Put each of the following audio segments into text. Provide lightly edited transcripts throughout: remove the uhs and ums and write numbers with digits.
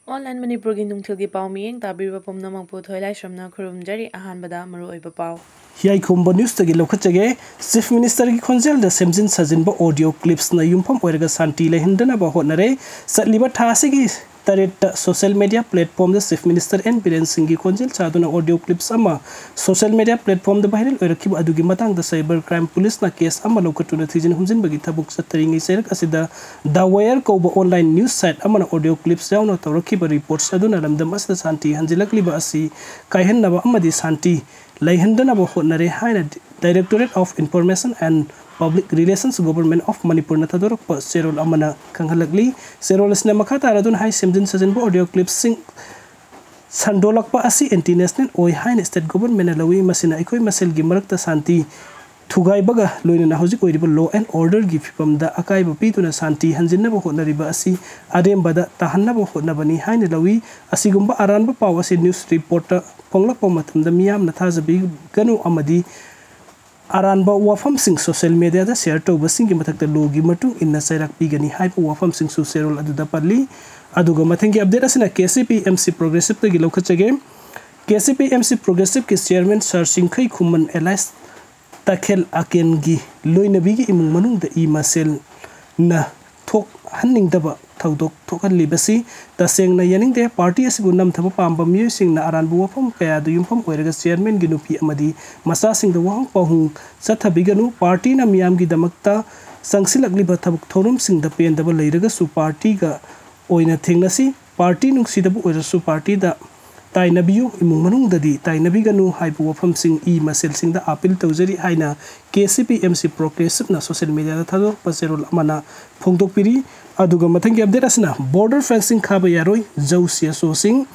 Online manipuri nungthilgi pau miyeng tabirba pomnamangpu thoilai shramna khurumjari ahanbada maruoiba pau. Yenghwro news tagi lokachage Chief Minister ki khonjel da semjin sajinba audio clips na yumpham oiraga santi lehindana ba honare satliba thasigi tareta social media platform da Chief Minister N Biren Singh ki khonjel chaduna audio clips ama social media platform da viral oirakiba adugi matang da cyber crime police na case ama lokatuna thijin humjin bagi thabuk satringi serak asida the wire ko ba online news site ama audio clips yauna tawrakiba reports aduna lamdam asda santi hanjilakliba asi kaihenna amadi santi Laihandana Bohonare Hina Directorate of Information and Public Relations Government of Manipur Natador Serol Amana Kangalagli Serol Snamakata Radun High Simjin Sajan audio clips sing Sandolak Pa Asi International Oi High State Government Lawi Masina Ikoi Masel Gimarakta Santi Tugai Baga Loina Hozik law and order give from the Akai Bapituna Santi Hanjina Bohonariba Asi Adem Bada Tahana Bohonabani Hine Lawi Asigumba Aranba Pawasi news reporter Ponglak Pomatum the Miam Natazabi Ganu Amadi Aranba Wafam Sing social media the share to Basing Matak the Logi Matu in the Sarak Pigani Hypo Wafam Sing Suserol Aduda Padli Aduga Matangi update in a KCP MC Progressive the Gilokacha game KCP MC Progressive Kis Chairman Sir Singkai Kuman Elias Takel Akengi Loinabigi Imung Manung the Imasel na Tok Hanning Daba Taudok Tokan Libasi, the Seng na Yaning de party as Gunam Tapapamba musing na Aranbu from Kaya the Yumpam Oregas Chairman Ginupi Amadi, Masasing the Wang Pahung, Sata Biganu, Party na Miamgi Damakta, Sangsilakliba Tabuk Torum Sing the Pain Double Legasu Party ga Oina Tingnasi, Party Nung Sidabu Orasu Party da Tainabiu, Imunganung Dadi, Tainabiganu, Hypo from Sing E. Masel Sing the Apple Tozeri Haina, KCP MC Progressive na social media Tado, Paserol Amana, Pongtok Piri, Aduga Matangi Abderasna, border fencing Kabayaroi, Zausia Sosing,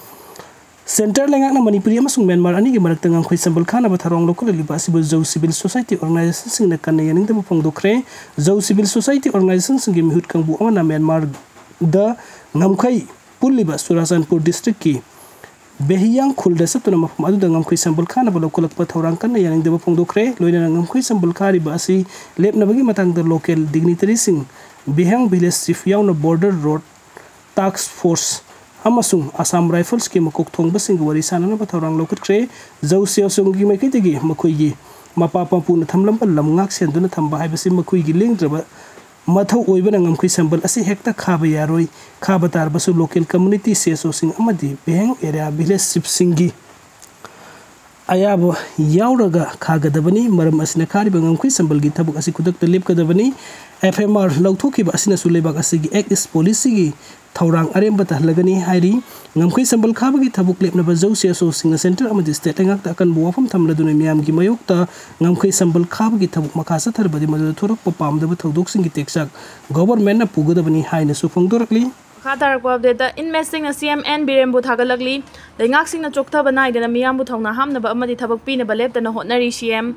Center Langana Manipuri Masung Myanmar, Anigi Maratang, Quisambal Kana, but around local Libasible Zou Civil Society organizations in the Kanayan the Pongdokre, Zou Civil Society organizations in Gimhut Kambu Ona Myanmar, the Namkai, Puliba, Surasanpur district key. Behiyang Kuldesa to Namadu Dangam Quisambal Kana, but local Patorankan, Yaning the Pongdokre, Loyanang Quisambal Kari Basi, Lep Navagi Matang the local dignitaries sing. Bihang Village Chief Yauna Border Road Task Force Amasung Assam Rifles ki makok thong basing wari sana na batarang lokat kre Zou Siao Sung gi makitigi makuigi mapapa pu na thamlam lam ngak sen duna thamba hai basi makuigi lengdraba mathau oiba na ngamkui sambal asi hekta khaba yaroi khaba tar basu local community seso sing amadi Bihang area village chief singi Ayabo yauraga khagadabani maram asina khari bangamkui sambal gi thabuk asi kudak telip kadabani FMR Lautoki Basina Sulebak Asigi Act is policy Taurang Arembata Lagani Hari Namkui Sambal Kabagi Tabuklip Nabazo so Singer Center Amadi State and Akan Buafam Tamladunamiam Gimayokta Namkui Sambal Kabagi Tabuk Makasa Tarbadi Madatura Popam the Todoxing Texak Government Pugadabani High Sufung directly. Qatar ko update in messing na CMN Birembu Thagalagli the ngaksing na chokta banai na Miambu Thongna Hamna ba amadi thabak pi na balep na hotnari CM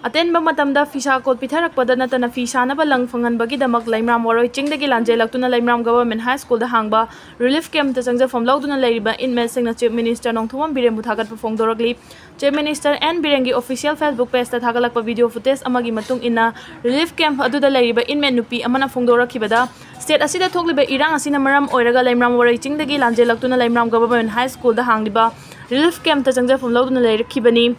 Aten ba matamda fisa kot pitharak padana tana fisa na balang fangan bagi damak laimram waroi chingdagi lanjelak tuna laimram government high school da hangba relief camp ta changja from lauduna lairiba in messing na chief minister nongthumam Birembu thagat perform doragli chief minister N Birengi official Facebook page ta thagalak pa video footage amagi matung ina relief camp aduda lairiba in men nupi amana phongdorakhibada state asida thokliba irang asina maram oiraga laimram waroi chingdagi lanjelak tuna laimram government high school da hangliba relief camp ta changja from lauduna lairikhibani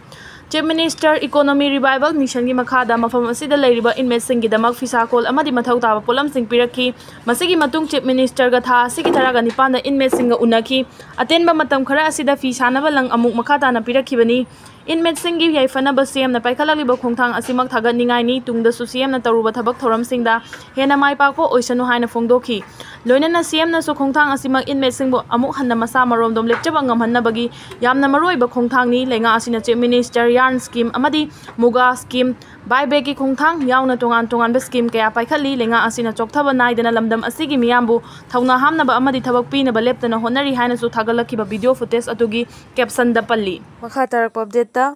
Chief Minister Economy Revival Mission ki makhada mafam asida lairiba inmate singi damak fisa call amadi mathau taba polam sing pirakhi masigi matung Chief Minister ga tha sigi tharaga nipanda inmate singa unaki atenba matam khara asida fisa na balang amuk makhata na pirakhibani inmate singi yaifana ba CM na paikhalaliba khongthang asimak thaga ningai ni tungda su CM na taruba thabak thoram singda hena maipa ko oisanu haina phongdokhi loina na CM na so khongthang asimak inmate singbo amuk hanna masa marom dom lepchaba ngamhanna bagi yamna maroi ba khongthang ni lenga asina Chief Minister yarn scheme amadi muga scheme buyback ki khongthang yauna tongan tongan ba scheme kaya paikhali lenga asina chokthaba naidana lamdam asigi miyambu thauna hamna ba amadi thabak pina ba leptana honari haina su thagalakhi ba video footage atugi caption da palli makha tarak update ta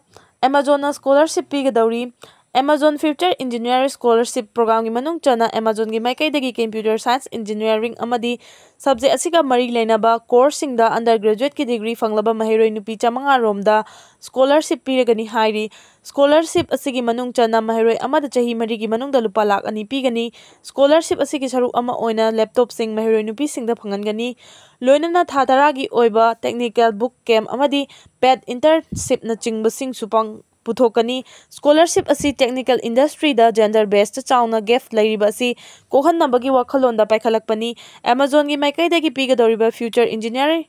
Amazon scholarship pi ga dauri Amazon Future Engineer Scholarship Program gi manung chana Amazon gi maikaidagi Computer Science Engineering amadi subject asiga mari leinaba course singda undergraduate ki degree fanglaba mahiroi nupi chamanga romda scholarship piragani hairi. Scholarship asigi manung chana mahiroi amada chahi mari gi manungda lupa lakh ani pigani. Scholarship asigi saruk ama oina laptop sing mahiroi nupi singda phangangani. Loinana tha gi oiba technical book camp amadi paid internship na chingba sing supang puthokani. Scholarship asi technical industry da gender based chauna gift lairiba asi kohanabagi wakhalonda paikhalakpani. Amazon gi maikaidagi pigadoriba future engineering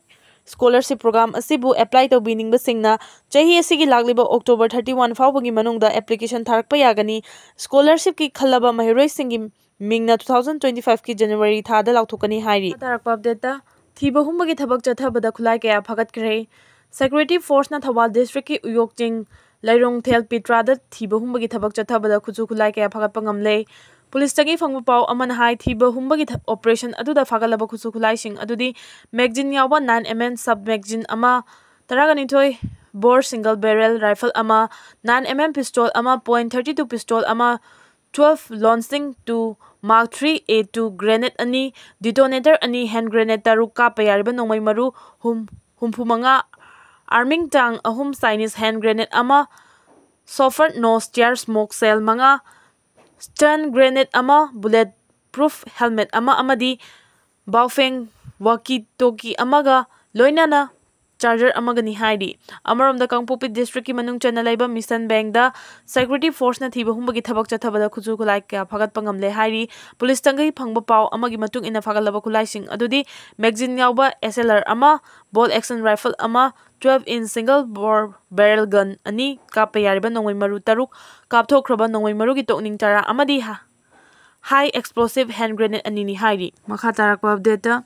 scholarship program asibu apply to biningba singna chahi asigi lagliba October 31 fawbagi manungda application tharakpa yagani. Scholarship ki khallaba mahiroi singi mingna 2025 ki January thada lauthokani hairi. Tarakpa update da thiba humbagi thabak chathabada khulai kaya phagatkrei. Security force na Thawal district ki Uyokjing Lairong Thel Pitra da thiba humbagi thabak chathabada khuchu khulai kaya phagatpa ngamle. Police tagi phangba paw amana hai thiba humbagi operation aduda phagalaba khuchu khulai sing adudi magazine yawa 9mm sub magazine ama taragani thoi bore single barrel rifle ama 9mm pistol ama .32 pistol ama 12 launching to Mark 3 A2 grenade ani detonator ani hand grenade taruk ka payariba nongmai maru humphumanga arming tang ahum Chinese hand grenade ama soft nose tear smoke cell manga stun grenade ama bullet proof helmet ama amadi baofeng walkie talkie amaga loinana charger amaga ni haidi. Amarom da Kangpopi district ki manung chana laiba mission bank da security force na thiba humbagi thabak chathabada khuchu khulai ka phagat pangamle hairi. Police tangai phangba paw amagi matung ina phagalaba khulai sing adudi magazine yawba SLR ama bolt action rifle ama 12-inch single bore barrel gun ani kapa yariba nongoi maru taruk kapthokraba nongoi maru gi tokning tara amadi high explosive hand grenade ani ni hairi. Makha tarakpa update da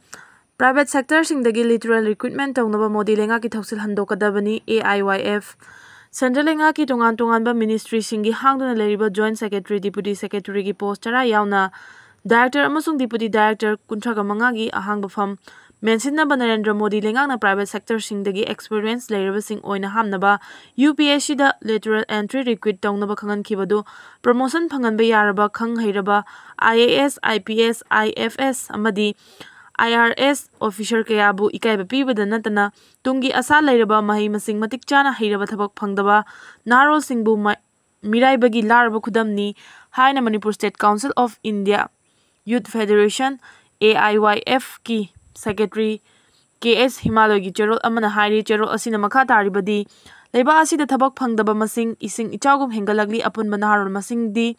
private sector singdagi literal recruitment tawnaba modi lenga ki thausil handokadabani AIYF central lenga ki tongan ba ministry singi hangduna leriba joint secretary deputy secretary gi post tara yauna director amasung deputy director kunthraga manga gi ahangba fam Sasinnaba Narendra Modi lengang private sector singdagi experience leiraba sing oina hamnaba UPSC da lateral entry recruit tawnaba khangan khibadu promotion phanganba yaraba khang heiraba IAS IPS IFS amadi IRS officer kayabu ikaiba pibada natana tungi asa leiraba mahi masing matik chana heiraba thabak phangdaba narol singbu miraibagi laraba khudamni haina Manipur State Council of India Youth Federation AIYF ki Secretary KS Himalay gi cherol amana hairi cherol asina makha taribadi leiba asida thabak phangdaba masing ising ichagum hengalagli apun banarol masing di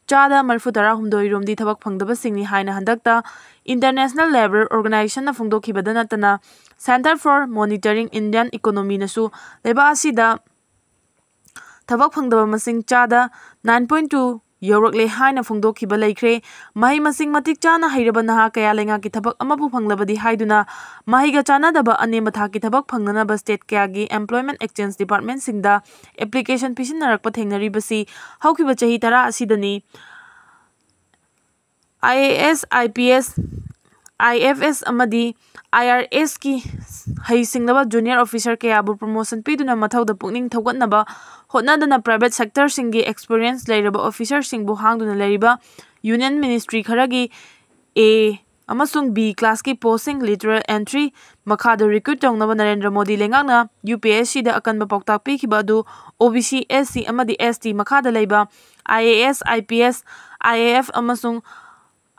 chada marfutara humdoi romdi thabak phangdaba singni haina handakta International Labour Organization na phongdokhibada natana Center for Monitoring Indian Economy nasu leiba asida thabak phangdaba masing chada 9.2 Yorokle haina phongdokhiba laikre mahi masing matik chana hairaba naha kaya lenga ki thabak amabu phanglabadi haiduna mahiga chana daba ane matha ki thabak phangnana ba state kaya gi employment exchange department singda application pisinarakpa thengnari basi haukiba chahi tara asidani IAS IPS IFS amadi IRS ki hai singlaba junior officer kaya bu promotion piduna mathauda pukning thogatnaba hotnadana private sector singi experience leiraba officer singbu hangduna leiriba union ministry kharagi A amasung B class ki posting literal entry makhada recruit tawnaba Narendra Modi lengangna UPSC da akanba pauktak pikhiba adu OBC SC amadi ST makhada leiba IAS IPS IAF amasung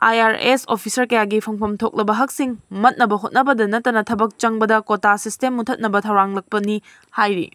IRS officer kaya gi phangpham thoklaba haksing matnaba hotnaba da natana thabak changbada quota system muthatnaba tharang lakpani hairi.